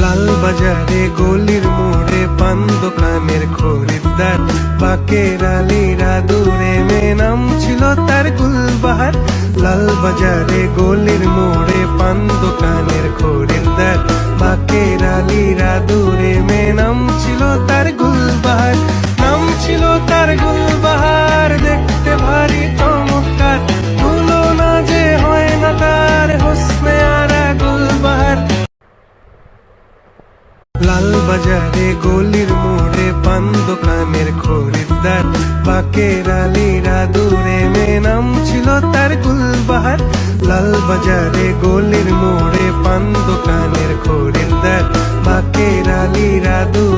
লাল বাজারে গলির মোড়ে পান দোকানের খরিদ্দার, বাকের আলীরা দূরে মেয়ে নাম ছিল তার গুলবাহার। লাল বাজারে গলির মোড়ে পান দোকানের খরিদ্দার, বাকের আলীরা দূরে মেয়ে নাম ছিল তার গুলবাহার। নাম ছিল তার গুলবাহার, দেখতে ভারী চমৎকার, তুলনা যে হয় না তার হোসনে আরা গুলবাহার। লাল বাজারে গলির মোড়ে পান দোকানের খরিদ্দার, বাকের আলীরা দূরে মেয়ে নাম ছিল তার গুলবাহার। লাল বাজারে গলির মোড়ে পান দোকানের খরিদ্দার, বাকের আলীরা দূরে